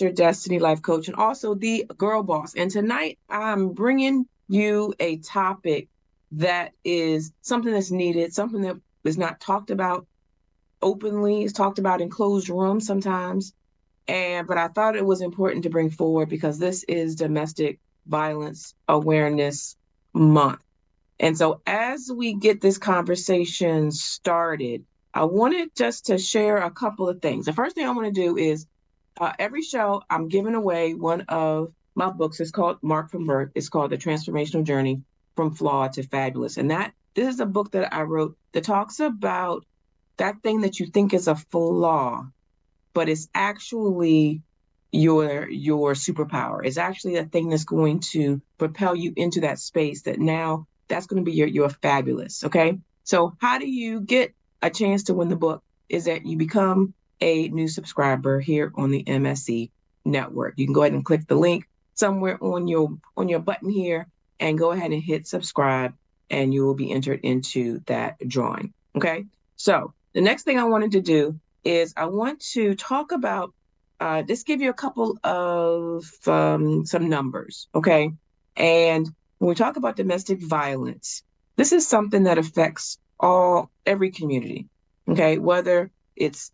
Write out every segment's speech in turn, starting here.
your Destiny Life Coach, and also the Girl Boss. And tonight I'm bringing you a topic that is something that's needed, something that is not talked about openly. It's talked about in closed rooms sometimes. But I thought it was important to bring forward because this is Domestic Violence Awareness Month. And so as we get this conversation started, I wanted just to share a couple of things. The first thing I want to do is every show I'm giving away one of my books. It's called Mark from Birth. It's called The Transformational Journey from Flawed to Fabulous. And this is a book that I wrote that talks about that thing that you think is a flaw, but it's actually your superpower. It's actually a thing that's going to propel you into that space that now that's going to be your fabulous. Okay. So how do you get a chance to win the book? Is that you become a new subscriber here on the MSC network. You can go ahead and click the link somewhere on your button here and go ahead and hit subscribe, and you will be entered into that drawing. Okay. So the next thing I wanted to do is I want to talk about just give you a couple of some numbers, okay? And when we talk about domestic violence, this is something that affects every community, okay? Whether it's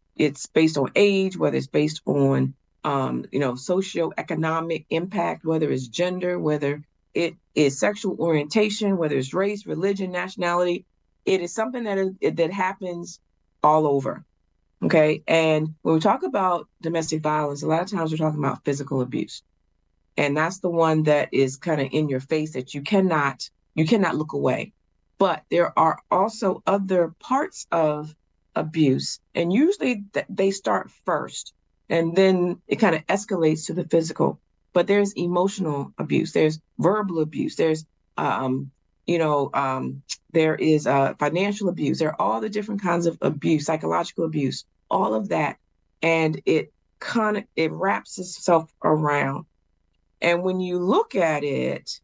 based on age, whether it's based on socioeconomic impact, whether it's gender, whether it is sexual orientation, whether it's race, religion, nationality, it is something that happens all over. Okay. And when we talk about domestic violence, a lot of times we're talking about physical abuse. And that's the one that is kind of in your face that you cannot look away. But there are also other parts of abuse. And usually they start first and then it kind of escalates to the physical. But there's emotional abuse, there's verbal abuse, there's um, you know, there is financial abuse. There are all the different kinds of abuse, psychological abuse, all of that, and it wraps itself around. And when you look at it,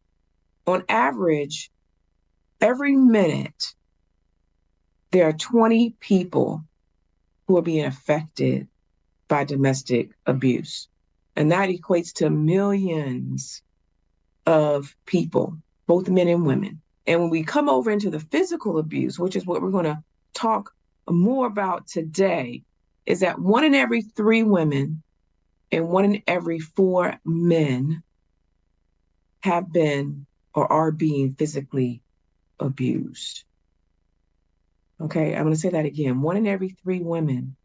on average, every minute there are 20 people who are being affected by domestic abuse, and that equates to millions of people, both men and women. And when we come over into the physical abuse, which is what we're going to talk more about today, is that 1 in every 3 women and 1 in every 4 men have been or are being physically abused. Okay, I'm going to say that again. 1 in every 3 women,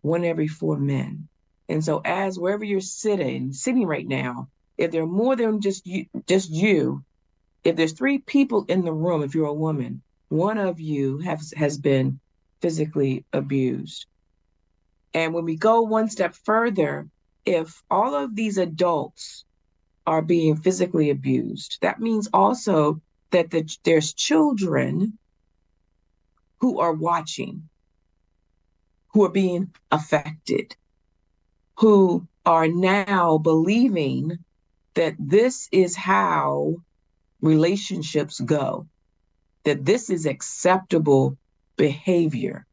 1 in every 4 men. And so as wherever you're sitting right now, if there are more than just you, if there's 3 people in the room, if you're a woman, one of you has been physically abused. And when we go one step further, if all of these adults are being physically abused, that means also that there's children who are watching, who are being affected, who are now believing that this is how relationships go, that this is acceptable behavior.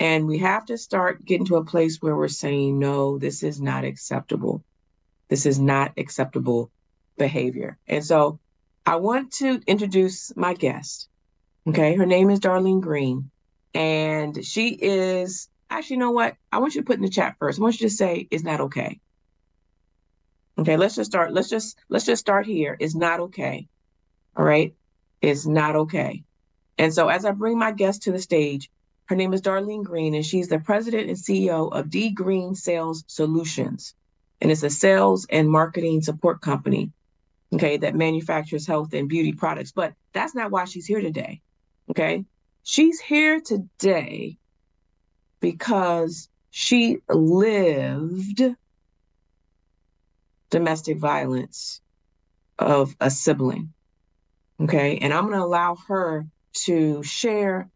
And we have to start getting to a place where we're saying, no, this is not acceptable. This is not acceptable behavior. And so I want to introduce my guest. Okay. Her name is Darleen Green. And she is actually, you know what? I want you to put in the chat first. I want you to say, it's not okay. Okay. Let's just start. Let's just start here. It's not okay. All right. It's not okay. And so as I bring my guest to the stage, her name is Darleen Green, and she's the president and CEO of D Green Sales Solutions. And it's a sales and marketing support company, okay, that manufactures health and beauty products. But that's not why she's here today, okay? She's here today because she lived domestic violence of a sibling, okay? And I'm going to allow her to share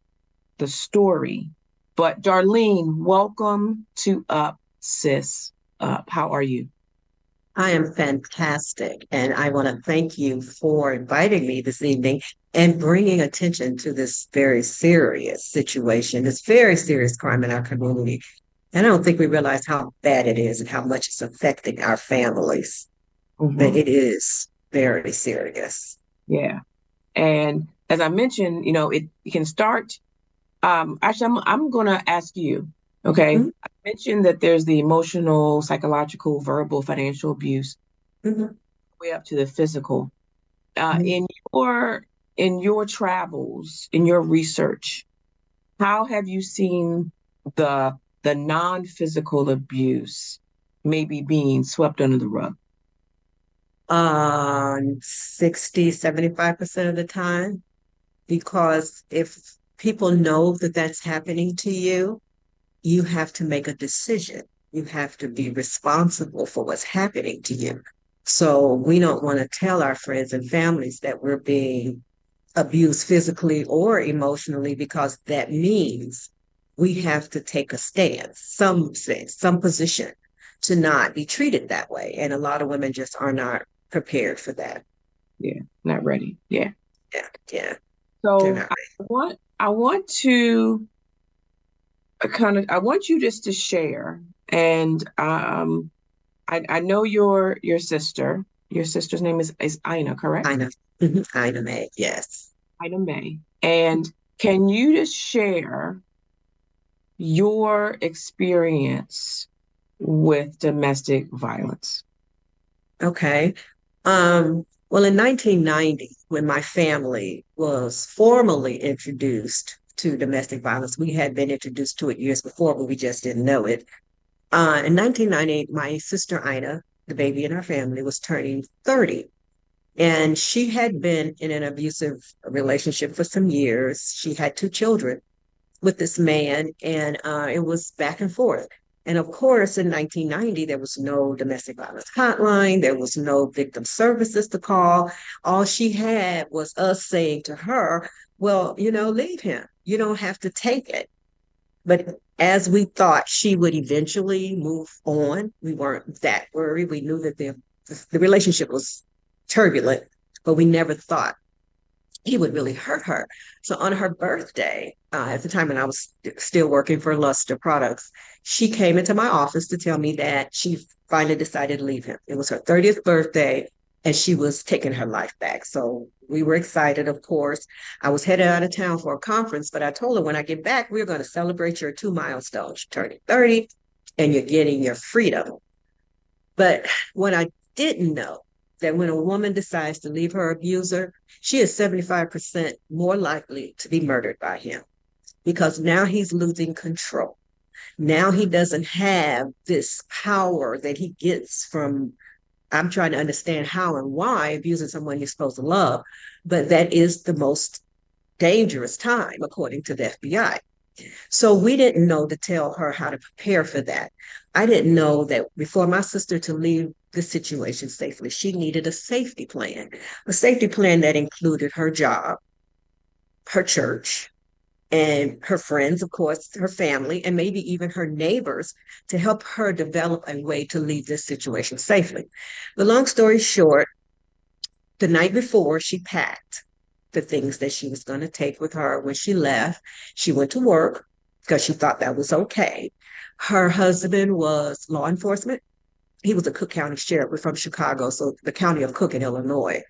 the story. But Darleen, welcome to Up, Sis Up. How are you? I am fantastic. And I want to thank you for inviting me this evening and bringing attention to this very serious situation, this very serious crime in our community. And I don't think we realize how bad it is and how much it's affecting our families. But Hmm. it is very serious. Yeah. And as I mentioned, it can start. Actually, I'm gonna ask you. Okay, Mhm, I mentioned that there's the emotional, psychological, verbal, financial abuse, mhm, way up to the physical. mhm. In your travels, in your research, how have you seen the non-physical abuse maybe being swept under the rug? 60, 75% of the time, because if people know that that's happening to you, you have to make a decision. You have to be responsible for what's happening to you. So we don't want to tell our friends and families that we're being abused physically or emotionally because that means we have to take a stance, some position to not be treated that way. And a lot of women just are not prepared for that. Yeah, not ready. Yeah. Yeah, yeah, they're So not I want to I want you just to share, and I know your sister. Your sister's name is Ina, correct? kind of, kind of mad. Yes. Ina May. And can you just share your experience with domestic violence? Okay. Well, in 1990, when my family was formally introduced to domestic violence, we had been introduced to it years before, but we just didn't know it. In 1998, my sister Ina, the baby in our family, was turning 30. And she had been in an abusive relationship for some years. She had two children with this man, and it was back and forth. And of course, in 1990, there was no domestic violence hotline, there was no victim services to call. All she had was us saying to her, well, leave him. You don't have to take it. But as we thought she would eventually move on, we weren't that worried. We knew that the relationship was turbulent, but we never thought he would really hurt her. So on her birthday, at the time when I was still working for Luster Products, she came into my office to tell me that she finally decided to leave him. It was her 30th birthday and she was taking her life back. So we were excited, of course. I was headed out of town for a conference, but I told her when I get back, we're going to celebrate your two milestones. You're turning 30 and you're getting your freedom. But what I didn't know that when a woman decides to leave her abuser, she is 75% more likely to be murdered by him because now he's losing control. Now he doesn't have this power that he gets from. I'm trying to understand how and why abusing someone you're supposed to love, but that is the most dangerous time, according to the FBI. So we didn't know to tell her how to prepare for that. I didn't know that before my sister to leave the situation safely, she needed a safety plan that included her job, her church, and her friends, of course, her family, and maybe even her neighbors to help her develop a way to leave this situation safely. The long story short, the night before, she packed the things that she was going to take with her when she left. She went to work because she thought that was okay. Her husband was law enforcement. He was a Cook County sheriff. We're from Chicago, so the county of Cook in Illinois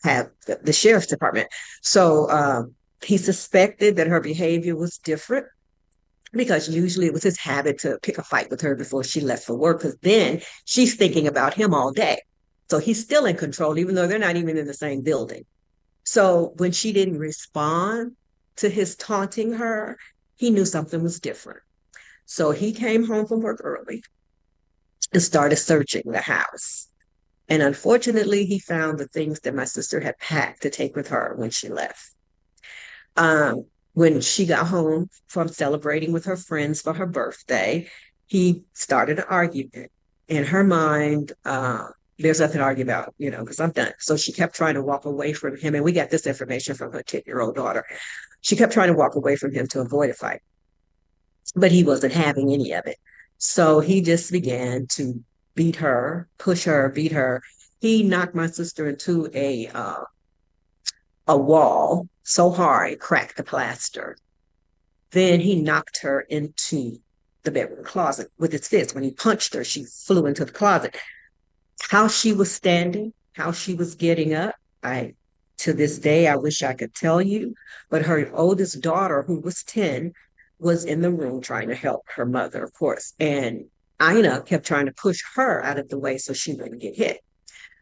have the sheriff's department. So he suspected that her behavior was different because usually it was his habit to pick a fight with her before she left for work because then she's thinking about him all day. So he's still in control, even though they're not even in the same building. So when she didn't respond to his taunting her, he knew something was different. So he came home from work early and started searching the house. And unfortunately, he found the things that my sister had packed to take with her when she left. Um, when she got home from celebrating with her friends for her birthday, he started an argument. In her mind, there's nothing to argue about, because I'm done. So she kept trying to walk away from him. And we got this information from her 10-year-old daughter. She kept trying to walk away from him to avoid a fight, but he wasn't having any of it. So he just began to beat her, push her, beat her. He knocked my sister into a wall so hard it cracked the plaster. Then he knocked her into the bedroom closet with his fist. When he punched her, she flew into the closet. How she was standing, how she was getting up, I to this day I wish I could tell you, but her oldest daughter, who was 10, was in the room trying to help her mother, of course. And Ina kept trying to push her out of the way so she wouldn't get hit.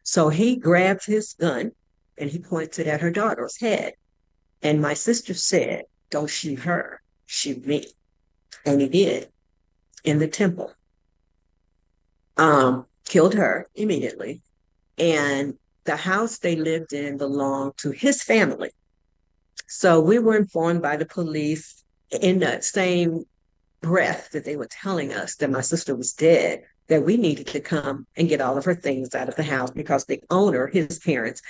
So he grabbed his gun and he pointed at her daughter's head. And my sister said, "Don't shoot her, shoot me." And he did in the temple. Killed her immediately. And the house they lived in belonged to his family. So we were informed by the police in the same breath that they were telling us that my sister was dead, that we needed to come and get all of her things out of the house because the owner, his parents,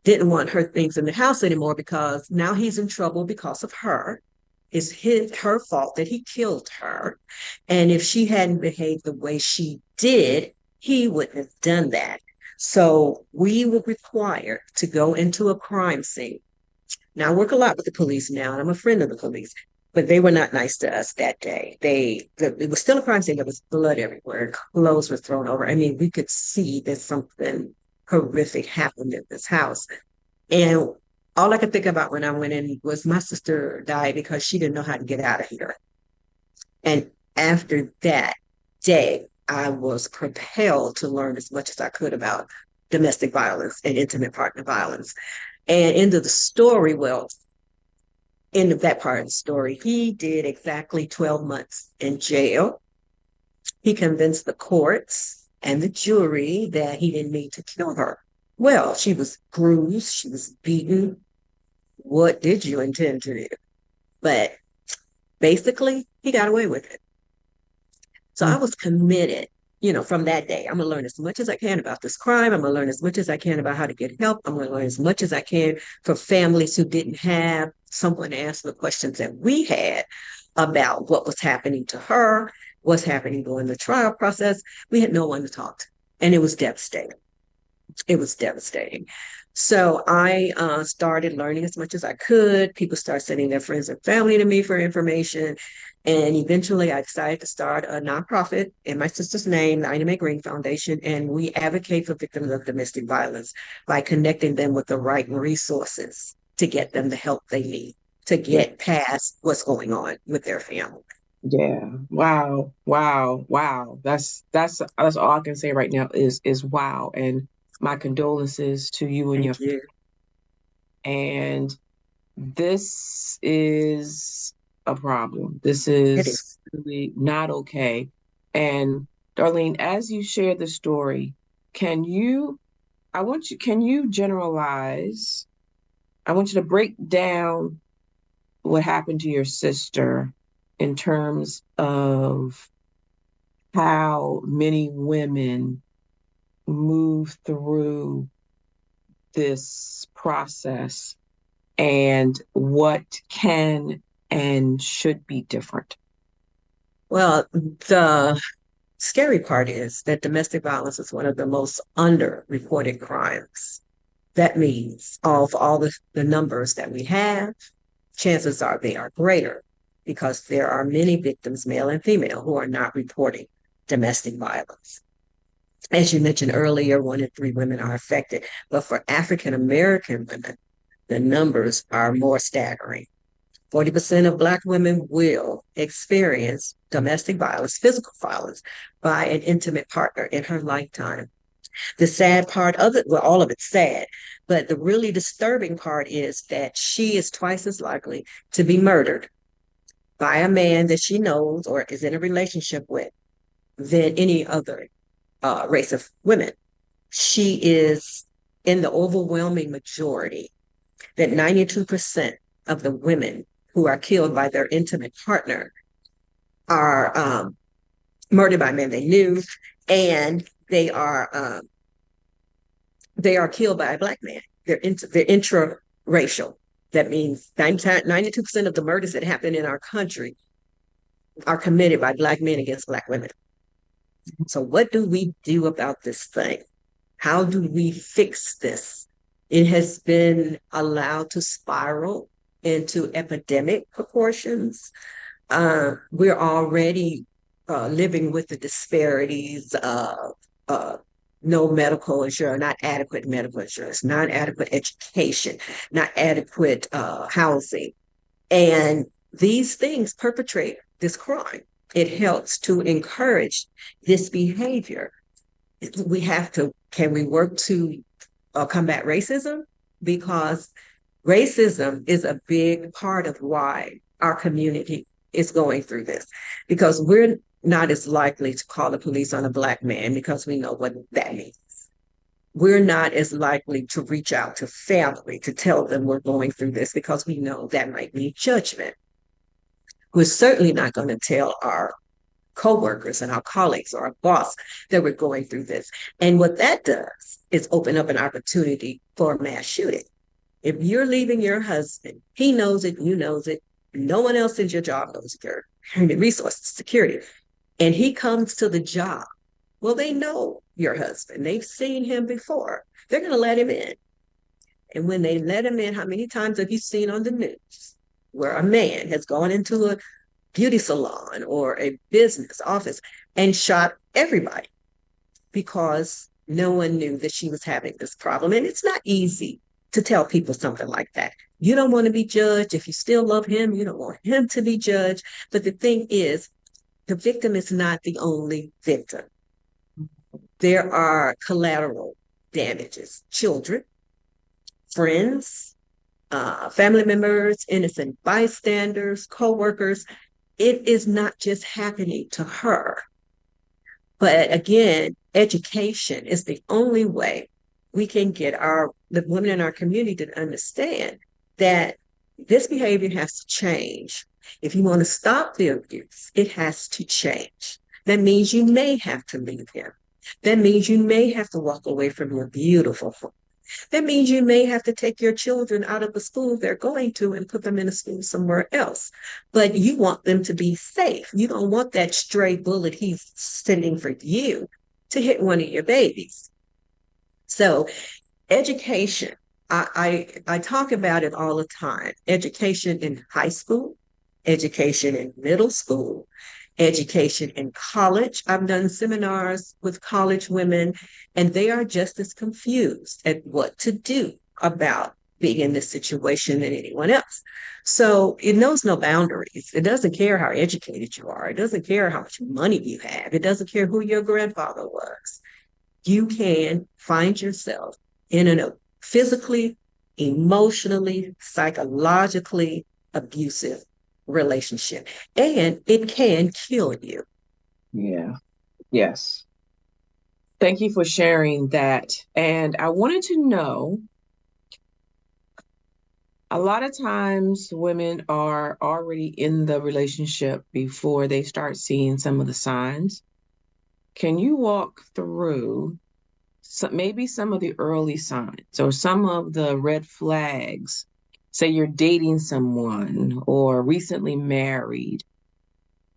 didn't want her things in the house anymore because now he's in trouble because of her. It's her fault that he killed her. And if she hadn't behaved the way she did, he wouldn't have done that. So we were required to go into a crime scene. Now, I work a lot with the police now, and I'm a friend of the police, but they were not nice to us that day. It was still a crime scene. There was blood everywhere. Clothes were thrown over. I mean, we could see that something horrific happened in this house. And all I could think about when I went in was my sister died because she didn't know how to get out of here. And after that day, I was propelled to learn as much as I could about domestic violence and intimate partner violence. And into the story, well, end of that part of the story, he did exactly 12 months in jail. He convinced the courts and the jury that he didn't mean to kill her. Well, she was bruised, she was beaten. What did you intend to do? But basically, he got away with it. So I Mm. was committed, from that day. I'm going to learn as much as I can about this crime. I'm going to learn as much as I can about how to get help. I'm going to learn as much as I can for families who didn't have someone to answer the questions that we had about what was happening to her, what's happening during the trial process. We had no one to talk to, and it was devastating. It was devastating. So I started learning as much as I could. People started sending their friends and family to me for information. And eventually I decided to start a nonprofit in my sister's name, the Ina Green Foundation. And we advocate for victims of domestic violence by connecting them with the right resources to get them the help they need to Yeah. get past what's going on with their family. Yeah. Wow. Wow. Wow. That's all I can say right now is wow. And my condolences to you and your Thank you. and this is a problem. This It is is. really not okay. And Darlene, as you share the story, can you can you generalize? I want you to break down what happened to your sister in terms of how many women move through this process and what can and should be different. Well, the scary part is that domestic violence is one of the most underreported crimes. That means of all the numbers that we have, chances are they are greater because there are many victims, male and female, who are not reporting domestic violence. As you mentioned earlier, 1 in 3 women are affected. But for African American women, the numbers are more staggering. 40% of Black women will experience domestic violence, physical violence, by an intimate partner in her lifetime. The sad part of it, well, all of it's sad, but the really disturbing part is that she is twice as likely to be murdered by a man that she knows or is in a relationship with than any other race of women. She is in the overwhelming majority that 92% of the women who are killed by their intimate partner are murdered by men they knew, and they are killed by a Black man. They're intra-racial. That means 92% of the murders that happen in our country are committed by Black men against Black women. So what do we do about this thing? How do we fix this? It has been allowed to spiral into epidemic proportions. We're already living with the disparities of uh, no medical insurance, not adequate medical insurance, not adequate education, not adequate housing. And these things perpetrate this crime. It helps to encourage this behavior. We have to, can we work to combat racism? Because racism is a big part of why our community is going through this. Because we're not as likely to call the police on a Black man because we know what that means. We're not as likely to reach out to family to tell them we're going through this because we know that might mean judgment. We're certainly not going to tell our coworkers and our colleagues or our boss that we're going through this. And what that does is open up an opportunity for a mass shooting. If you're leaving your husband, he knows it, you knows it, no one else in your job knows your human resources security, and he comes to the job. Well, they know your husband. They've seen him before. They're going to let him in. And when they let him in, how many times have you seen on the news where a man has gone into a beauty salon or a business office and shot everybody because no one knew that she was having this problem? And it's not easy to tell people something like that. You don't want to be judged. If you still love him, you don't want him to be judged. But the thing is, the victim is not the only victim. There are collateral damages, children, friends, family members, innocent bystanders, co-workers. It is not just happening to her. But again, education is the only way we can get the women in our community to understand that this behavior has to change. If you want to stop the abuse, it has to change. That means you may have to leave him. That means you may have to walk away from your beautiful home. That means you may have to take your children out of the school they're going to and put them in a school somewhere else. But you want them to be safe. You don't want that stray bullet he's sending for you to hit one of your babies. So education, I talk about it all the time. Education in high school, education in middle school, education in college. I've done seminars with college women, and they are just as confused at what to do about being in this situation than anyone else. So it knows no boundaries. It doesn't care how educated you are. It doesn't care how much money you have. It doesn't care who your grandfather was. You can find yourself in a physically, emotionally, psychologically abusive relationship, and it can kill you. Yeah. Yes. Thank you for sharing that. And I wanted to know, a lot of times women are already in the relationship before they start seeing some of the signs. Can you walk through maybe some of the early signs or some of the red flags? Say you're dating someone or recently married,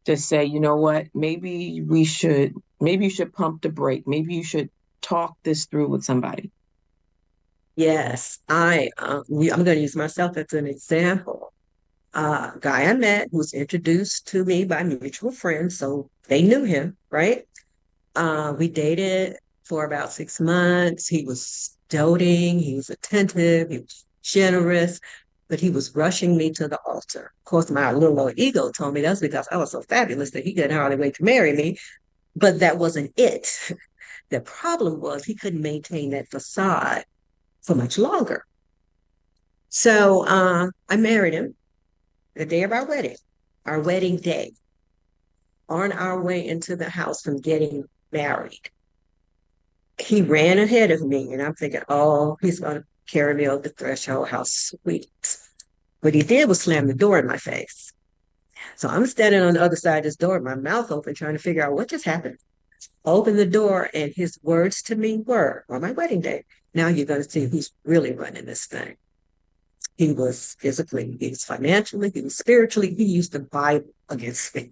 to say, you know what, maybe you should pump the brake. Maybe you should talk this through with somebody. Yes, I'm going to use myself as an example. Guy I met was introduced to me by mutual friends, so they knew him, right? We dated for about 6 months. He was doting, he was attentive, he was generous, but he was rushing me to the altar. Of course, my little old ego told me that's because I was so fabulous that he couldn't hardly wait to marry me, but that wasn't it. The problem was he couldn't maintain that facade for much longer. So I married him the day of our wedding day, on our way into the house from getting married. He ran ahead of me, and I'm thinking, oh, he's going to carry me over the threshold. How sweet. What he did was slam the door in my face. So I'm standing on the other side of this door, my mouth open, trying to figure out what just happened. Open the door, and his words to me were, on my wedding day, now you're going to see who's really running this thing. He was physically, he was financially, he was spiritually, he used the Bible against me.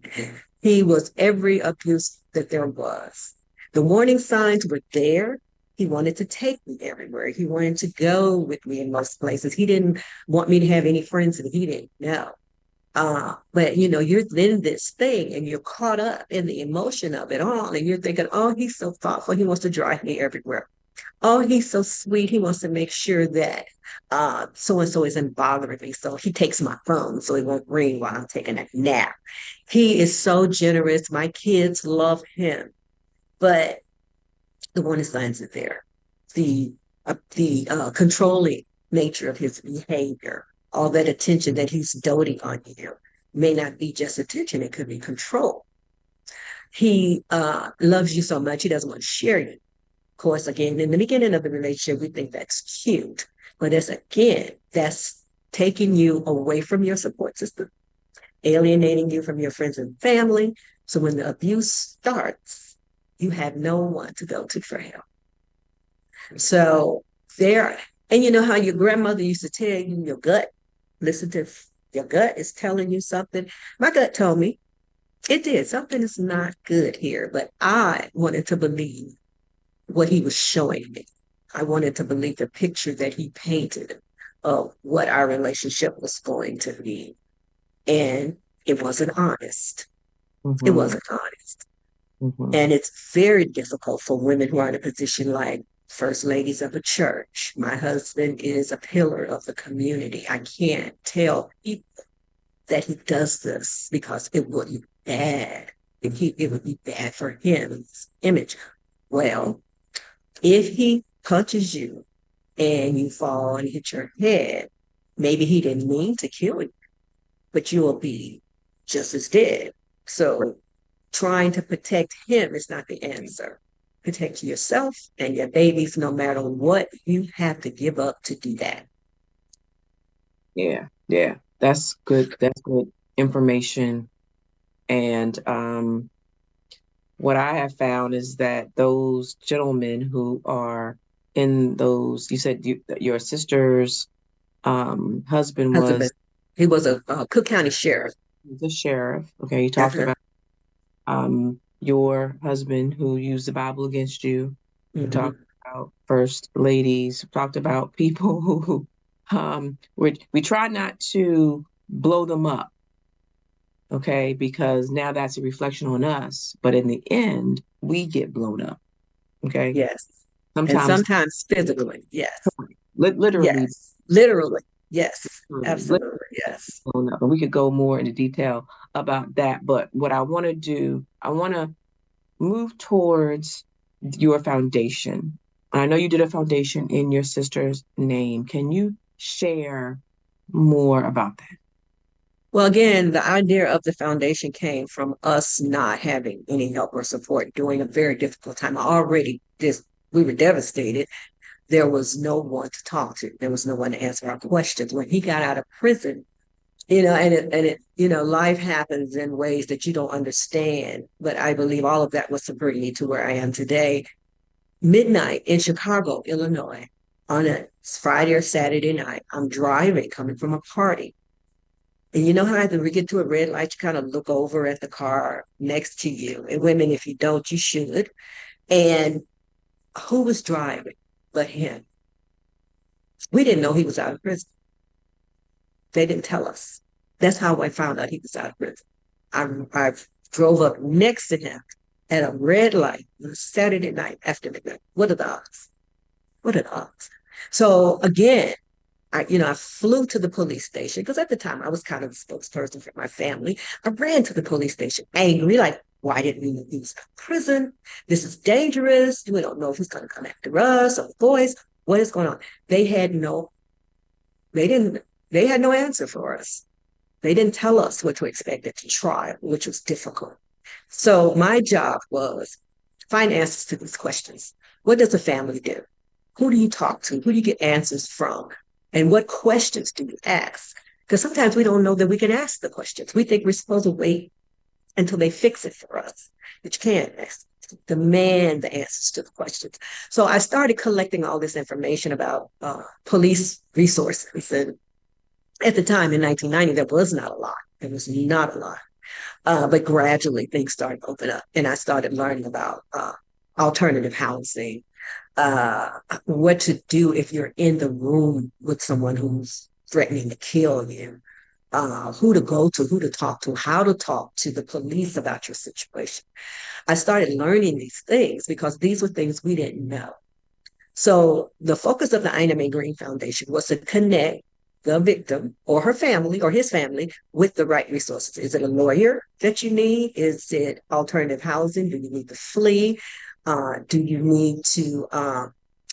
He was every abuse that there was. The warning signs were there. He wanted to take me everywhere. He wanted to go with me in most places. He didn't want me to have any friends that he didn't know. But you're in this thing and you're caught up in the emotion of it all. And you're thinking, oh, he's so thoughtful. He wants to drive me everywhere. Oh, he's so sweet. He wants to make sure that so and so isn't bothering me. So he takes my phone so it won't ring while I'm taking a nap. He is so generous. My kids love him. But the warning signs are there. The controlling nature of his behavior, all that attention that he's doting on you, may not be just attention, it could be control. He loves you so much, he doesn't want to share you. Of course, again, in the beginning of the relationship, we think that's cute, but that's taking you away from your support system, alienating you from your friends and family. So when the abuse starts, you have no one to go to for help. So there, and you know how your grandmother used to tell you your gut, listen to your gut is telling you something. My gut told me it did. Something is not good here, but I wanted to believe what he was showing me. I wanted to believe the picture that he painted of what our relationship was going to be. And it wasn't honest. It Mm-hmm. wasn't honest. Mm-hmm. And it's very difficult for women who are in a position like first ladies of a church. My husband is a pillar of the community. I can't tell people that he does this because it would be bad. It would be bad for him, his image. Well, if he punches you and you fall and hit your head, maybe he didn't mean to kill you, but you will be just as dead. So trying to protect him is not the answer. Protect yourself and your babies no matter what you have to give up to do that. Yeah, yeah, that's good. That's good information. And what I have found is that those gentlemen who are in those, you said your sister's husband Husband, was he was a Cook County sheriff. the sheriff. Okay, you talked Uh-huh. about your husband who used the Bible against you. We talked Mm-hmm. about first ladies. We talked about people who we try not to blow them up, okay, because now that's a reflection on us. But in the end, we get blown up, okay. Yes. And Sometimes, sometimes physically. Yes. literally, Yes. Literally. Yes. literally Absolutely. Yes. blown up. And we could go more into detail about that. But what I want to do, I want to move towards your foundation. I know you did a foundation in your sister's name. Can you share more about that? Well, again, the idea of the foundation came from us not having any help or support during a very difficult time. We were devastated. There was no one to talk to. There was no one to answer our questions. When he got out of prison, life happens in ways that you don't understand. But I believe all of that was to bring me to where I am today. Midnight in Chicago, Illinois, on a Friday or Saturday night, I'm driving, coming from a party. And you know how when we get to a red light, you kind of look over at the car next to you. And women, if you don't, you should. And who was driving but him? We didn't know he was out of prison. They didn't tell us. That's how I found out he was out of prison. I drove up next to him at a red light on a Saturday night after midnight. What are the odds? What are the odds? So again, I flew to the police station because at the time I was kind of the spokesperson for my family. I ran to the police station angry, like, why didn't we know he was in prison? This is dangerous. We don't know if he's going to come after us or the boys. What is going on? They had no, they didn't, they had no answer for us. They didn't tell us what to expect at the trial, which was difficult. So my job was find answers to these questions. What does a family do? Who do you talk to? Who do you get answers from? And what questions do you ask? Because sometimes we don't know that we can ask the questions. We think we're supposed to wait until they fix it for us, but you can't ask. Demand the answers to the questions. So I started collecting all this information about police resources. And at the time in 1990, there was not a lot. There was not a lot. But gradually things started to open up, and I started learning about alternative housing, what to do if you're in the room with someone who's threatening to kill you, who to go to, who to talk to, how to talk to the police about your situation. I started learning these things because these were things we didn't know. So the focus of the Ina Mae Green Foundation was to connect the victim or her family or his family with the right resources. Is it a lawyer that you need? Is it alternative housing? Do you need to flee? Do you need to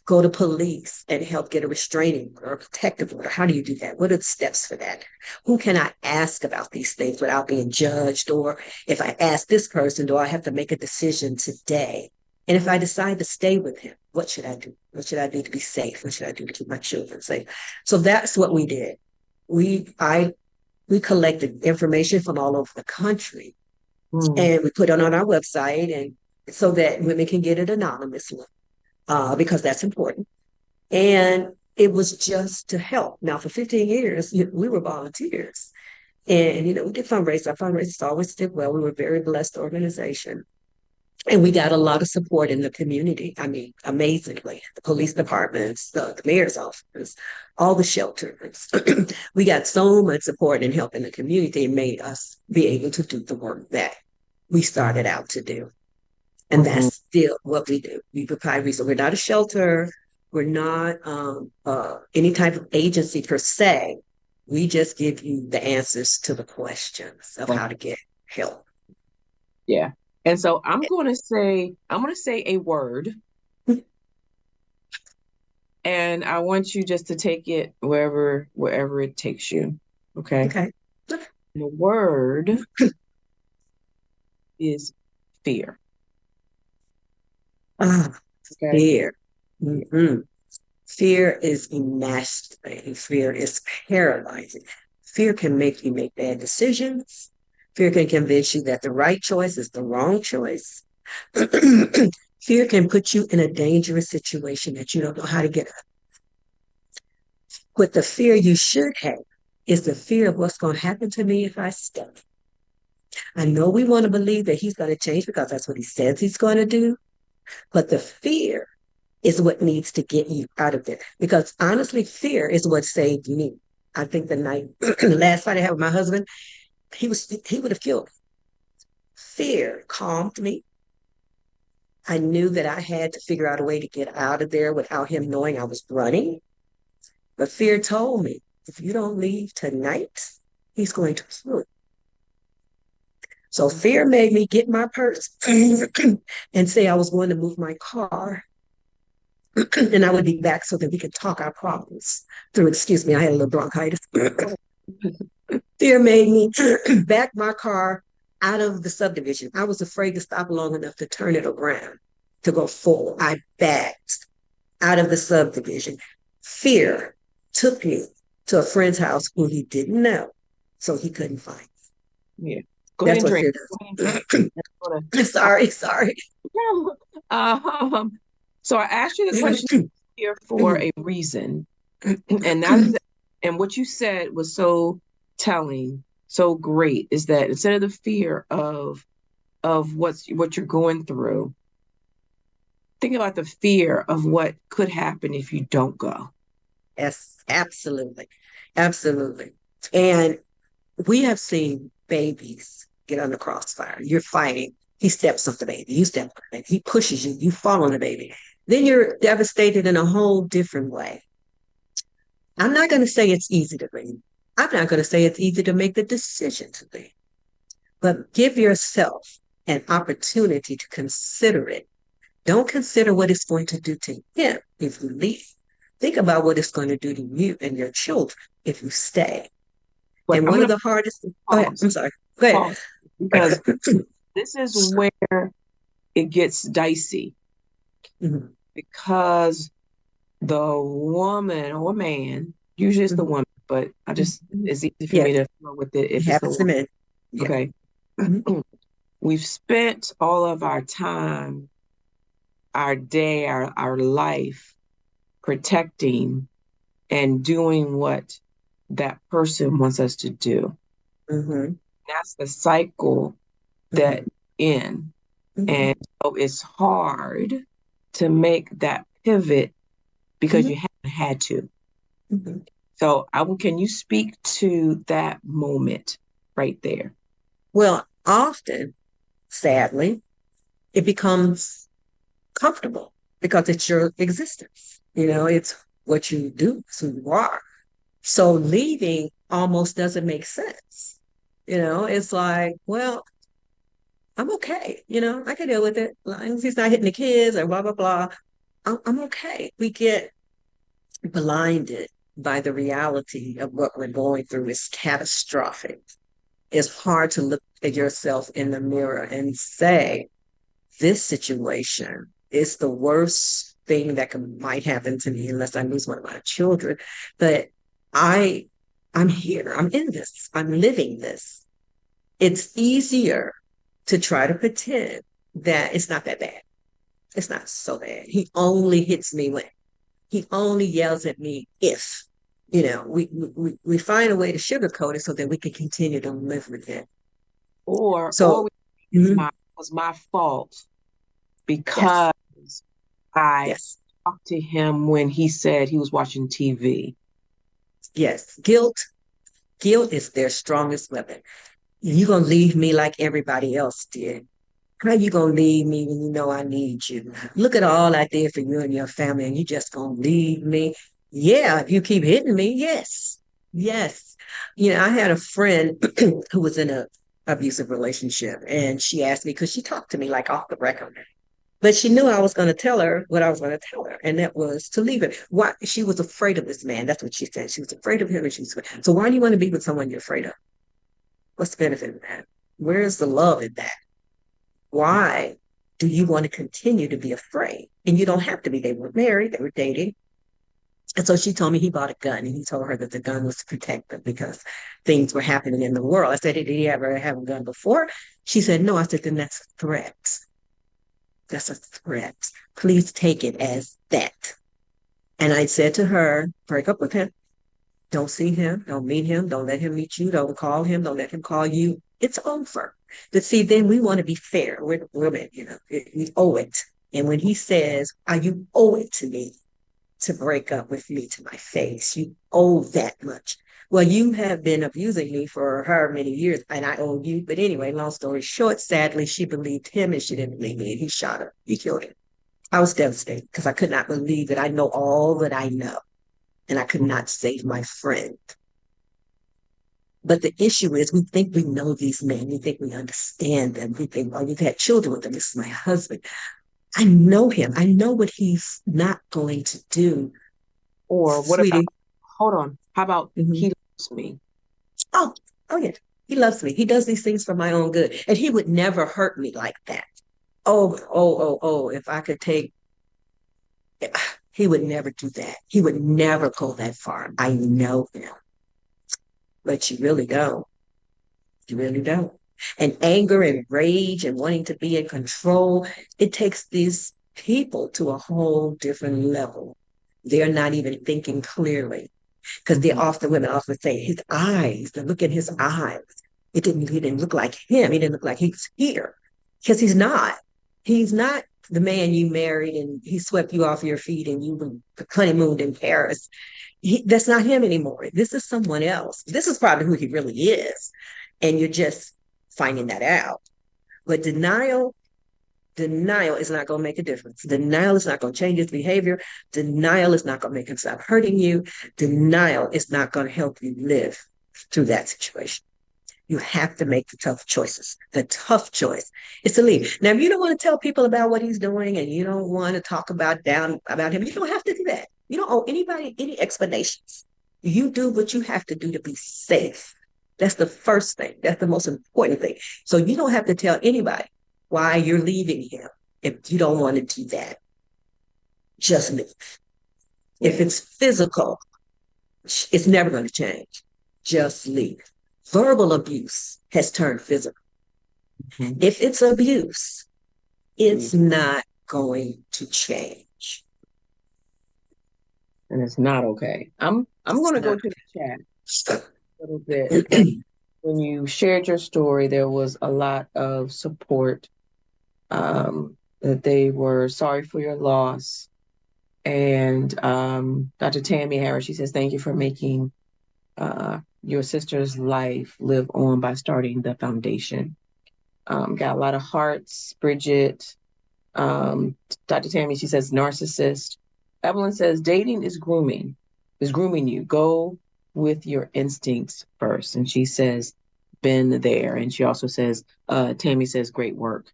go to police and help get a restraining or a protective order? How do you do that? What are the steps for that? Who can I ask about these things without being judged? Or if I ask this person, do I have to make a decision today? And if I decide to stay with him, what should I do? What should I do to be safe? What should I do to keep my children safe? So that's what we did. We collected information from all over the country Mm. and we put it on our website and so that women can get it anonymously, because that's important. And it was just to help. Now, for 15 years, we were volunteers. And, we did fundraisers. Our fundraisers always did well. We were a very blessed organization. And we got a lot of support in the community. I mean, amazingly, the police departments, the mayor's office, all the shelters. We got so much support and help in the community. It made us be able to do the work that we started out to do. And Mm-hmm. that's still what we do. We provide resources. We're not a shelter. We're not any type of agency per se. We just give you the answers to the questions of how to get help. Yeah. And so I'm going to say a word, and I want you just to take it wherever it takes you. Okay. Okay. The word is fear. Ah, Okay. fear. Mhm. Fear is emasculating. Fear is paralyzing. Fear can make you make bad decisions. Fear can convince you that the right choice is the wrong choice. Fear can put you in a dangerous situation that you don't know how to get out. What the fear you should have is the fear of what's going to happen to me if I stay. I know we want to believe that he's going to change because that's what he says he's going to do, but the fear is what needs to get you out of there. Because honestly, fear is what saved me. I think the night, the last fight I had with my husband, he would have killed me. Fear calmed me. I knew that I had to figure out a way to get out of there without him knowing I was running. But fear told me, if you don't leave tonight, he's going to kill you. So fear made me get my purse and say I was going to move my car and I would be back so that we could talk our problems through. Excuse me, I had a little bronchitis. Fear made me back my car out of the subdivision. I was afraid to stop long enough to turn it around to go forward. I backed out of the subdivision. Fear took me to a friend's house who he didn't know, so he couldn't find. Yeah. Go ahead That's and what drink. fear Go ahead and drink. That's gonna, does. Sorry. um, so I asked you the question here for a reason, and that is, and what you said was so telling, so great, is that instead of the fear of what you're going through, think about the fear of what could happen if you don't go. Yes, absolutely. Absolutely. And we have seen babies get under crossfire. You're fighting. He steps on the baby. You step on the baby. He pushes you. You fall on the baby. Then you're devastated in a whole different way. I'm not going to say it's easy to leave. I'm not going to say it's easy to make the decision to leave, but give yourself an opportunity to consider it. Don't consider what it's going to do to him if you leave. Think about what it's going to do to you and your children if you stay. But And I'm one going of to the hardest, go ahead, pause, I'm sorry, go ahead. pause, because this is where it gets dicey, Mhm, because the woman or man, usually it's the mhm, woman, but mhm. it's easy for me Yes, to flow with it it if it's the happens to woman. men. Yeah. Okay. Mhm, We've spent all of our time, our day, our life protecting and doing what that person wants us to do. mhm, That's the cycle that mhm, in. mhm, And so it's hard to make that pivot because mhm, you haven't had to. mhm. So can you speak to that moment right there? Well, often, sadly, it becomes comfortable because it's your existence. It's what you do, it's who you are. So leaving almost doesn't make sense. It's like, well, I'm okay. I can deal with it. As long as he's not hitting the kids or blah, blah, blah. I'm okay. We get blinded by the reality of what we're going through is catastrophic. It's hard to look at yourself in the mirror and say, this situation is the worst thing that might happen to me unless I lose one of my children. But I, I'm here. I'm in this. I'm living this. It's easier to try to pretend that it's not that bad. It's not so bad. He only hits me when he only yells at me if. We find a way to sugarcoat it so that we can continue to live with it. Or So, mhm, it was my fault yes, because I yes, talked to him when he said he was watching TV. yes. Guilt is their strongest weapon. You gonna leave me like everybody else did. How you gonna leave me when you know I need you? Look at all I did for you and your family, and you just gonna leave me? Yeah, if you keep hitting me, yes. Yes. I had a friend who was in a abusive relationship, and she asked me, because she talked to me like off the record. But she knew I was going to tell her what I was going to tell her, and that was to leave it. Why? She was afraid of this man. That's what she said. She was afraid of him, and so why do you want to be with someone you're afraid of? What's the benefit of that? Where's the love in that? Why do you want to continue to be afraid? And you don't have to be. They were married, they were dating. And so she told me he bought a gun, and he told her that the gun was to protect them because things were happening in the world. I said, did he ever have a gun before? She said, no. I said, then that's a threat. That's a threat. Please take it as that. And I said to her, break up with him. Don't see him. Don't meet him. Don't let him meet you. Don't call him. Don't let him call you. It's over. But see, then we want to be fair. We're women, we owe it. And when he says, you owe it to me to break up with me to my face, you owe that much. Well, you have been abusing me for however many years, and I owe you. But anyway, long story short, sadly, she believed him and she didn't believe me, and he shot her. He killed him. I was devastated because I could not believe that I know all that I know and I could not save my friend. But the issue is, we think we know these men. We think we understand them. We think, oh, we've had children with them. This is my husband. I know him. I know what he's not going to do, Or what about, sweetie. hold on, how about Mhm. he loves me? Oh, oh, yeah. He loves me. He does these things for my own good. And he would never hurt me like that. Oh, oh, oh, oh. If I could take, he would never do that. He would never go that far. I know him, but you really don't. You really don't. And anger and rage and wanting to be in control, it takes these people to a whole different level. They're not even thinking clearly because they're often, women often say, his eyes, the look in his eyes. He didn't look like him. He didn't look like he's here because he's not. He's not the man you married and he swept you off your feet and you honeymooned in Paris. That's not him anymore. This is someone else. This is probably who he really is. And you're just finding that out. But denial is not going to make a difference. Denial is not going to change his behavior. Denial is not going to make him stop hurting you. Denial is not going to help you live through that situation. You have to make the tough choices. The tough choice is to leave. Now, if you don't want to tell people about what he's doing and you don't want to talk down about him, you don't have to do that. You don't owe anybody any explanations. You do what you have to do to be safe. That's the first thing. That's the most important thing. So you don't have to tell anybody why you're leaving him if you don't want to do that. Just leave. If it's physical, it's never going to change. Just leave. Verbal abuse has turned physical. Mhm. If it's abuse, it's not going to change. And it's not okay. I'm It's going to go not. to the chat a little bit because when you shared your story, there was a lot of support. That they were sorry for your loss. And Dr. Tammy Harris, she says, thank you for making your sister's life live on by starting the foundation. Got a lot of hearts. Bridget, um, Dr. Tammy, she says narcissist. Evelyn says dating is grooming you. Go with your instincts first. And she says, been there. And she also says, Tammy says, great work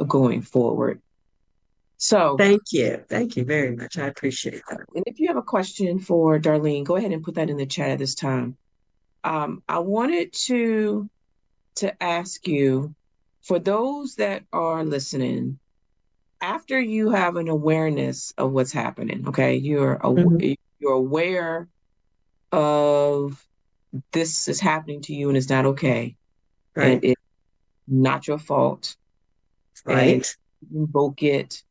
going forward. So, Thank you. Thank you very much. I appreciate that. and if you have a question for Darleen, go ahead and put that in the chat at this time. I wanted to ask you, for those that are listening, after you have an awareness of what's happening, okay, Mhm. you're aware of this is happening to you and it's not okay, and Right. it's not your fault, and Right. you invoke it,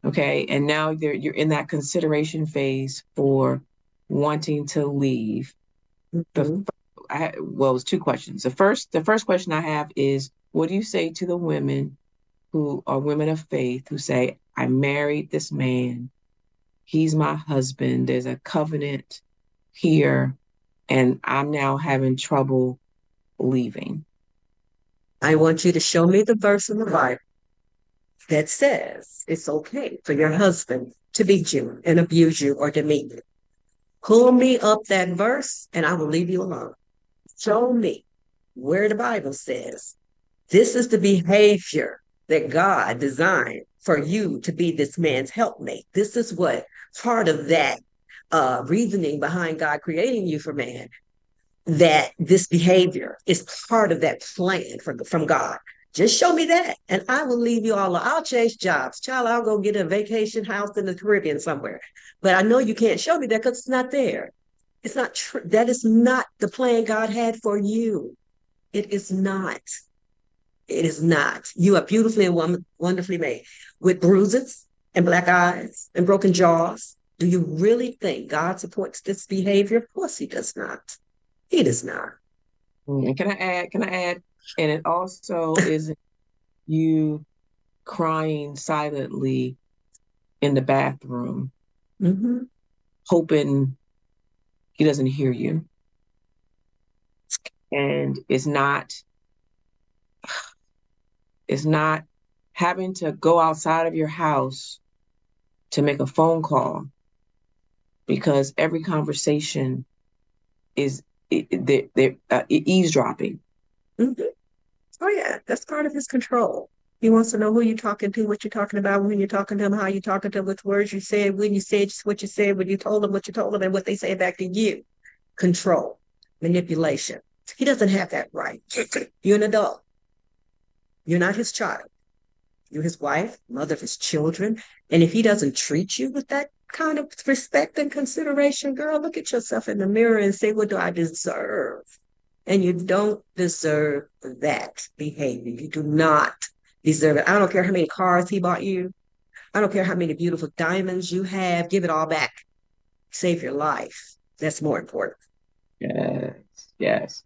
okay, and now you're in that consideration phase for wanting to leave. The Mhm. well, it was two questions. The first question I have is, what do you say to the women who are women of faith who say, I married this man, he's my husband, there's a covenant here, and I'm now having trouble leaving? I want you to show me the verse in the Bible that says it's okay for your husband to beat you and abuse you or demean you. Pull me up that verse and I will leave you alone. Show me where the Bible says this is the behavior that God designed for you to be this man's helpmate. This is what part of that reasoning behind God creating you for man, that this behavior is part of that plan from God. Just show me that, and I will leave you all. I'll change jobs. Child, I'll go get a vacation house in the Caribbean somewhere. But I know you can't show me that because it's not there. It's not true. That is not the plan God had for you. It is not. It is not. You are beautifully and wonderfully made with bruises and black eyes and broken jaws. Do you really think God supports this behavior? Of course, He does not. He does not. And can I add, and it also is you crying silently in the bathroom, Mm-hmm. hoping he doesn't hear you. And it's not having to go outside of your house to make a phone call because every conversation is eavesdropping. Mm-hmm. Oh, yeah, that's part of his control. He wants to know who you're talking to, what you're talking about, when you're talking to him, how you're talking to him, what words you said, when you said just what you said, when you told them what you told them, and what they say back to you. Control, manipulation. He doesn't have that right. You're an adult. You're not his child. You're his wife, mother of his children. And if he doesn't treat you with that kind of respect and consideration, girl, look at yourself in the mirror and say, what do I deserve? And you don't deserve that behavior. You do not deserve it. I don't care how many cars he bought you. I don't care how many beautiful diamonds you have. Give it all back. Save your life. That's more important. Yes, yes.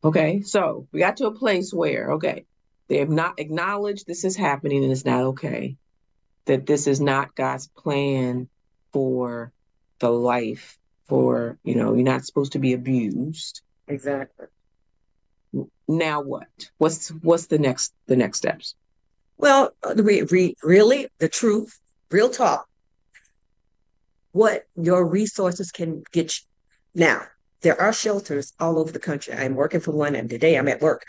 Okay, so we got to a place where, okay, they have not acknowledged this is happening and it's not okay, that this is not God's plan for the life, for, you're not supposed to be abused. Exactly. Now what? What's the next steps? Well, really, the truth, real talk, what your resources can get you. Now, there are shelters all over the country. I'm working for one, and today I'm at work.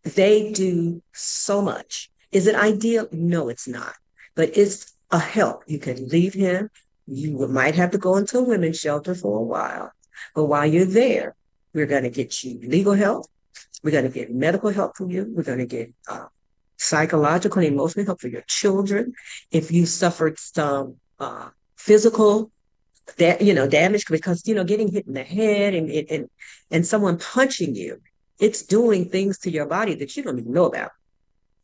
They do so much. Is it ideal? No, it's not. But it's a help. You can leave him. You might have to go into a women's shelter for a while. But while you're there, we're going to get you legal help. We're going to get medical help for you. We're going to get psychological and emotional help for your children. If you suffered some physical damage because getting hit in the head and someone punching you, it's doing things to your body that you don't even know about.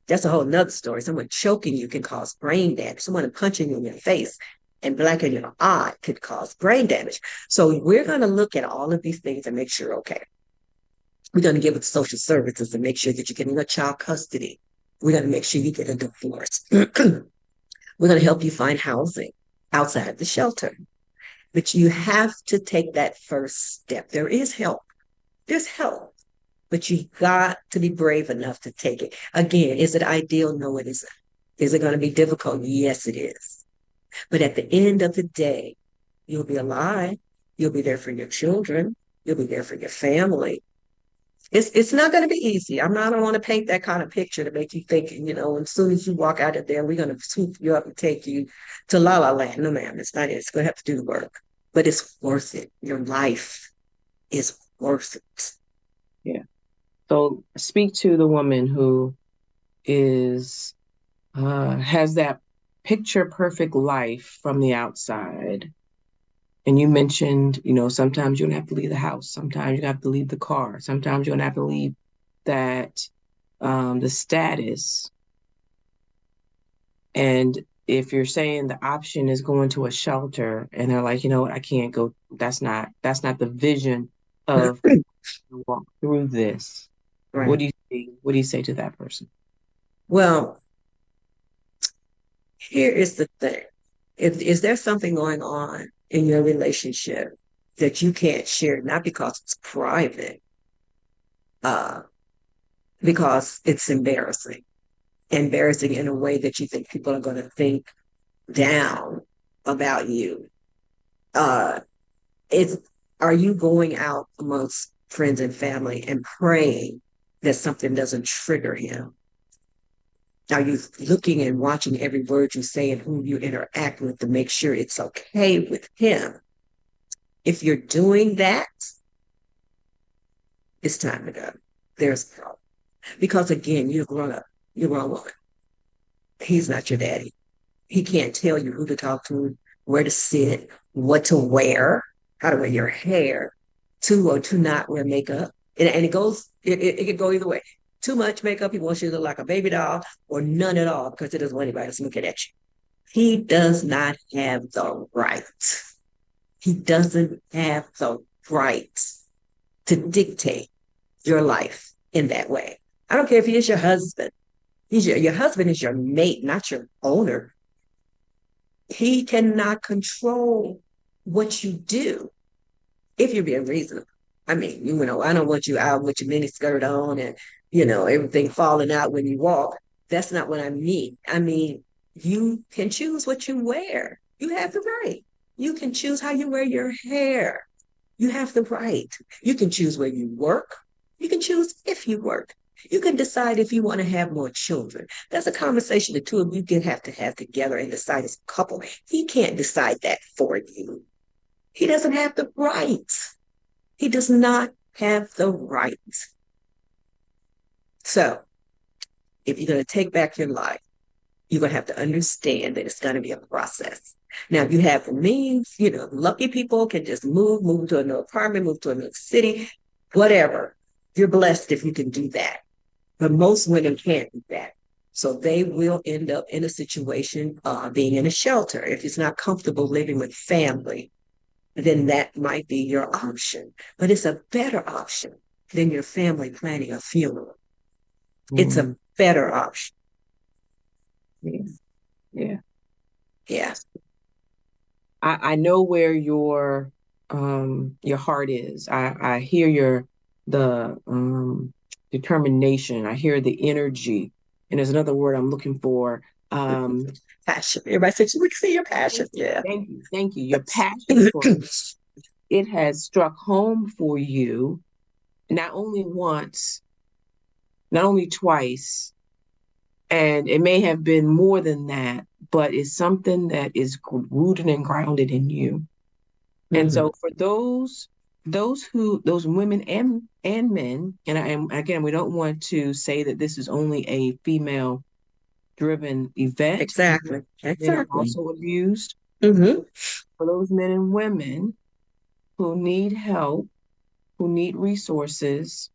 That's a whole nother story. Someone choking you can cause brain damage. Someone punching you in your face and black in your eye could cause brain damage. So we're going to look at all of these things and make sure, okay, we're going to give it social services to make sure that you're getting a child custody. We're going to make sure you get a divorce. We're going to help you find housing outside the shelter. But you have to take that first step. There is help. There's help, but you got to be brave enough to take it. Again, is it ideal? No, it isn't. Is it going to be difficult? Yes, it is. But at the end of the day, you'll be alive. You'll be there for your children. You'll be there for your family. It's not going to be easy. I don't want to paint that kind of picture to make you think, as soon as you walk out of there, we're going to swoop you up and take you to La La Land. No, ma'am, it's not. It's going to have to do the work, but it's worth it. Your life is worth it. Yeah. So speak to the woman who is has that picture perfect life from the outside. And you mentioned, sometimes you're gonna have to leave the house, sometimes you have to leave the car, sometimes you're gonna have to leave that the status. And if you're saying the option is going to a shelter and they're like, you know what, I can't go, that's not the vision of walk through this. What Right. do you say? What do you say to that person? Well, here is the thing. Is there something going on in your relationship that you can't share, not because it's private, uh, because it's embarrassing in a way that you think people are going to think down about you. Uh, it's Are you going out amongst friends and family and praying that something doesn't trigger him? Are you looking and watching every word you say and who you interact with to make sure it's okay with him? If you're doing that, it's time to go. There's a problem. Because again, you're grown up, you're a grown woman. He's not your daddy. He can't tell you who to talk to, where to sit, what to wear, how to wear your hair, to or to not wear makeup. And it could go either way. Too much makeup, he wants you to look like a baby doll, or none at all because he doesn't want anybody to looking at you. He does not have the right. He doesn't have the right to dictate your life in that way. I don't care if he is your husband. Your husband is your mate, not your owner. He cannot control what you do if you're being reasonable. I mean, I don't want you out with your mini skirt on and, everything falling out when you walk. That's not what I mean. I mean, you can choose what you wear. You have the right. You can choose how you wear your hair. You have the right. You can choose where you work. You can choose if you work. You can decide if you want to have more children. That's a conversation the two of you can have to have together and decide as a couple. He can't decide that for you. He doesn't have the right. He does not have the right. So if you're going to take back your life, you're going to have to understand that it's going to be a process. Now, if you have the means, lucky people can just move to a new apartment, move to a new city, whatever. You're blessed if you can do that. But most women can't do that. So they will end up in a situation being in a shelter. If it's not comfortable living with family, then that might be your option. But it's a better option than your family planning a funeral. It's Mm, a better option. yeah, yeah. Yeah. I know where your heart is. I hear the determination. I hear the energy. And there's another word I'm looking for. Passion. Everybody says, we can see your passion. Thank you, Yeah. thank you, thank you. Your passion for it has struck home for you, not only once, not only twice, and it may have been more than that, but it's something that is rooted and grounded in you. And Mhm. so for those women and men, and again, we don't want to say that this is only a female driven event because Exactly. men are Exactly. also abused. Hmm. For those men and women who need help, who need resources,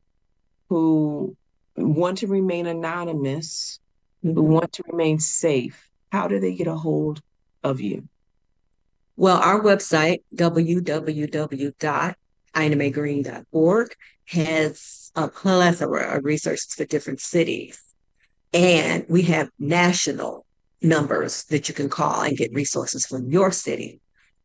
who want to remain anonymous, who Hmm. want to remain safe, how do they get a hold of you? Well, our website, www.inamagreen.org, has a plethora of resources for different cities. And we have national numbers that you can call and get resources from your city.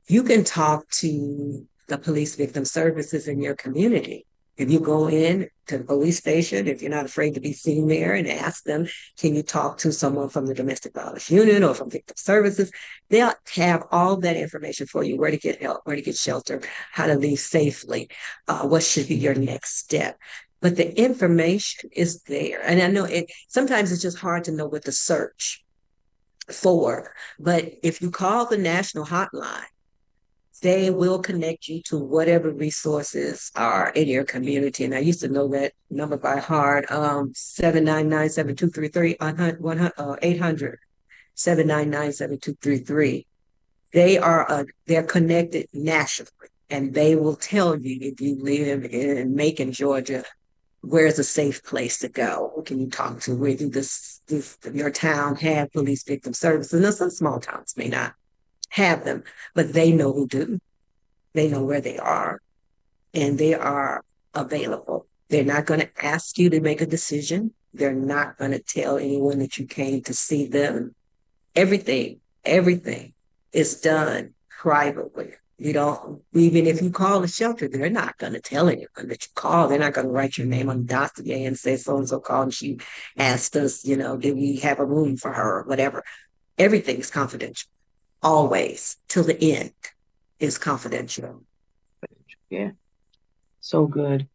You can talk to the police victim services in your community. If you go in to the police station, if you're not afraid to be seen there and ask them, can you talk to someone from the domestic violence unit or from victim services? They'll have all that information for you, where to get help, where to get shelter, how to leave safely, what should be your next step. But the information is there. And I know sometimes it's just hard to know what to search for. But if you call the national hotline, they will connect you to whatever resources are in your community. And I used to know that number by heart, 799-7233, 800 they're connected nationally, and they will tell you if you live in Macon, Georgia, where's a safe place to go? Who can you talk to? Where do your town have police victim services? Now, some small towns may not have them, but they know who do. They know where they are, and they are available. They're not going to ask you to make a decision. They're not going to tell anyone that you came to see them. Everything is done privately. You don't, even if you call the shelter, they're not going to tell anyone that you call. They're not going to write your name on the dossier and say so and so called and she asked us, did we have a room for her or whatever. Everything is confidential, always, till the end is confidential. Yeah, so good.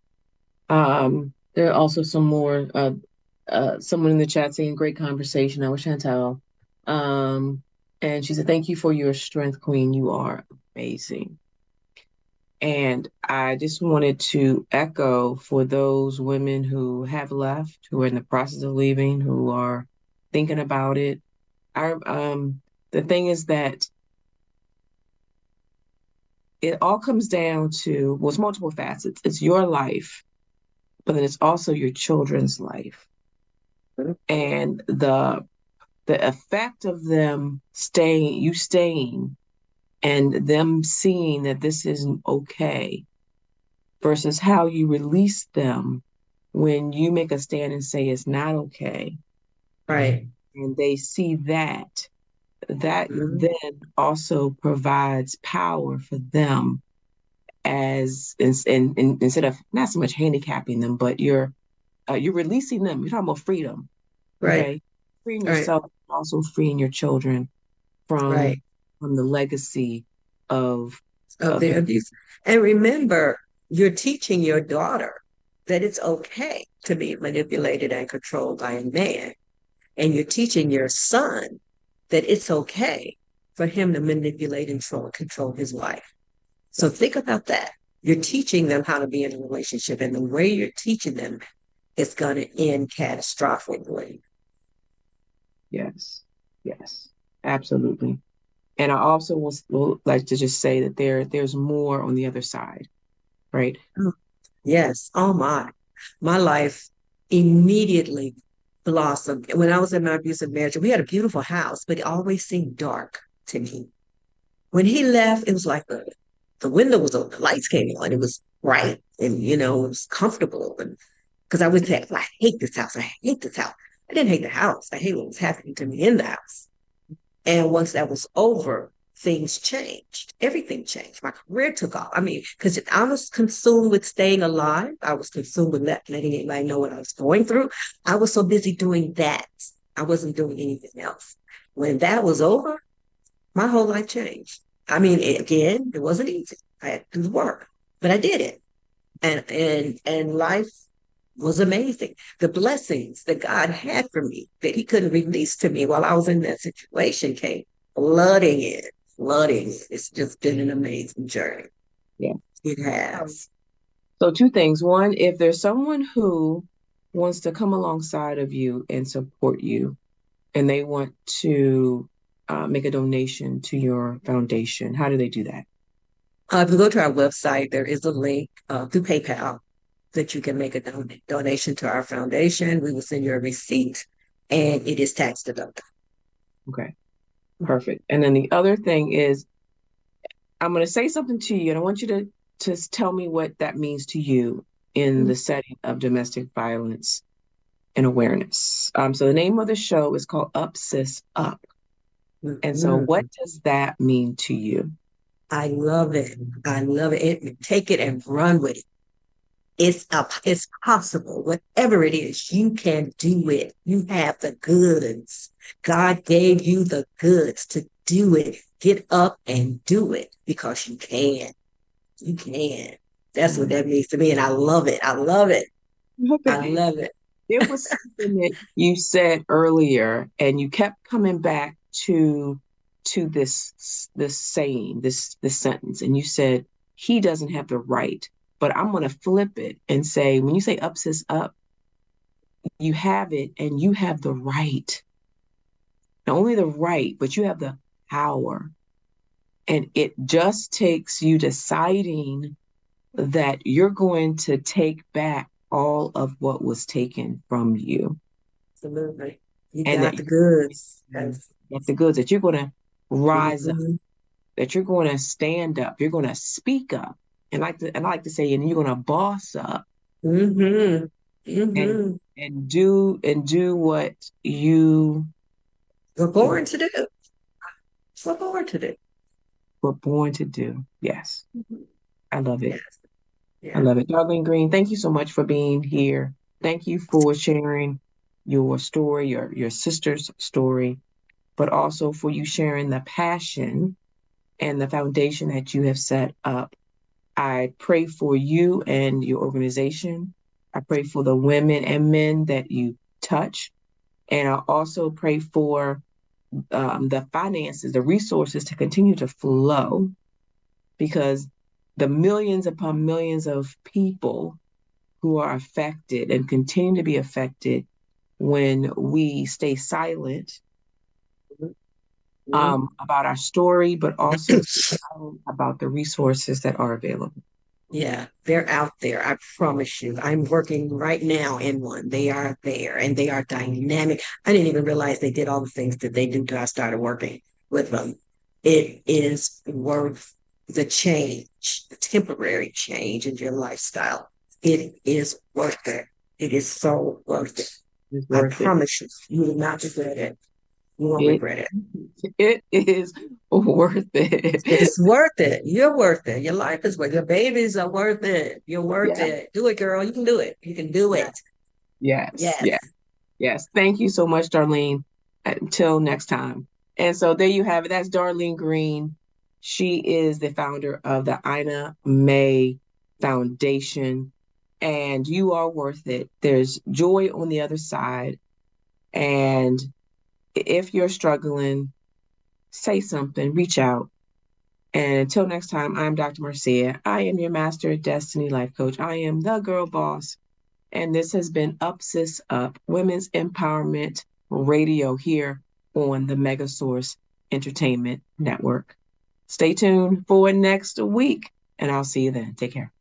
There are also some more. Someone in the chat saying, "Great conversation." That was Chantel. Um, and she said, "Thank you for your strength, Queen. You are amazing." And I just wanted to echo for those women who have left, who are in the process of leaving, who are thinking about it. I The thing is that it all comes down to, well, it's multiple facets. It's your life, but then it's also your children's life. And the effect of them staying and them seeing that this isn't okay versus how you release them when you make a stand and say it's not okay. Right. And they see that Mhm. then also provides power for them as and instead of not so much handicapping them, but you're releasing them. You're talking about freedom, Right. okay? Freeing Right. yourself, also freeing your children Right. from the legacy of Of of the their abuse. And remember, you're teaching your daughter that it's okay to be manipulated and controlled by a man. And you're teaching your son that it's okay for him to manipulate and control his wife. So think about that. You're teaching them how to be in a relationship, and the way you're teaching them is going to end catastrophically. yes, yes, absolutely. And I also will like to just say that there's more on the other side, right? Oh, yes. Oh my life immediately blossomed. When I was in my abusive marriage, we had a beautiful house, but it always seemed dark to me. When he left, it was like the window was open, the lights came on, it was bright and it was comfortable. And because I would say, I hate this house, I hate this house. I didn't hate the house, I hate what was happening to me in the house. And once that was over, things changed. Everything changed. My career took off. I mean, because I was consumed with staying alive. I was consumed with letting anybody know what I was going through. I was so busy doing that. I wasn't doing anything else. When that was over, my whole life changed. I mean, again, it wasn't easy. I had to do the work, but I did it. And life was amazing. The blessings that God had for me that He couldn't release to me while I was in that situation came flooding in, flooding. It's just been an amazing journey. Yeah. It Um, has. So two things. One, if there's someone who wants to come alongside of you and support you, and they want to make a donation to your foundation, how do they do that? If you go to our website, there is a link through PayPal that you can make a donation to our foundation. We will send you a receipt, and it is tax deductible. Okay, perfect. And then the other thing is, I'm going to say something to you, and I want you to tell me what that means to you in the setting of domestic violence and awareness. So the name of the show is called Up Sis Up. And so what Mhm. does that mean to you? I love it. I love it. Take it and run with it. It's possible. Whatever it is, you can do it. You have the goods. God gave you the goods to do it. Get up and do it because you can. You can. That's what Mm. that means to me. And I love it. I love it. I Okay. love it. There was something that you said earlier, and you kept coming back to this saying, this sentence, and you said he doesn't have the right. But I'm going to flip it and say, when you say up sis up, you have it, and you have the right. Not only the right, but you have the power. And it just takes you deciding that you're going to take back all of what was taken from you, Absolutely. You and that got the you're going goods. to get the goods, that you're going to rise up, Mm-hmm. that you're going to stand up, you're going to speak up, and I like to say, and you're going to boss up Mm-hmm. and Mm-hmm. do what you We're born to do. We're born to do. were born to do. Yes, Mhm. I love it. Yes. I Yeah. love it. Darleen Green, thank you so much for being here. Thank you for sharing your story, your sister's story, but also for you sharing the passion and the foundation that you have set up. I pray for you and your organization. I pray for the women and men that you touch. And I also pray for the finances, the resources to continue to flow because the millions upon millions of people who are affected and continue to be affected when we stay silent Mhm. about our story, but also stay silent about the resources that are available. Yeah, they're out there. I promise you. I'm working right now in one. They are there and they are dynamic. I didn't even realize they did all the things that they do till I started working with them. It is worth the change, the temporary change in your lifestyle. It is worth it. It is so worth it. It's I worth it. promise you, you will not regret it. You won't It regret it. it is worth It it. is worth it. You're worth it. Your life is worth it. Your babies are worth it. You're worth Yeah. it. Do it, girl. You can do it. You can do Yeah. it. Yes. Yes. Yes. Yes. Thank you so much, Darlene. Until next time. And so there you have it. That's Darlene Green. She is the founder of the Ina May Foundation. And you are worth it. There's joy on the other side. And if you're struggling, say something, reach out. And until next time, I'm Dr. Marcea. I am your Master Destiny Life Coach. I am the girl boss. And this has been Up Sis Up, Women's Empowerment Radio here on the Megasource Entertainment Network. Stay tuned for next week, and I'll see you then. Take care.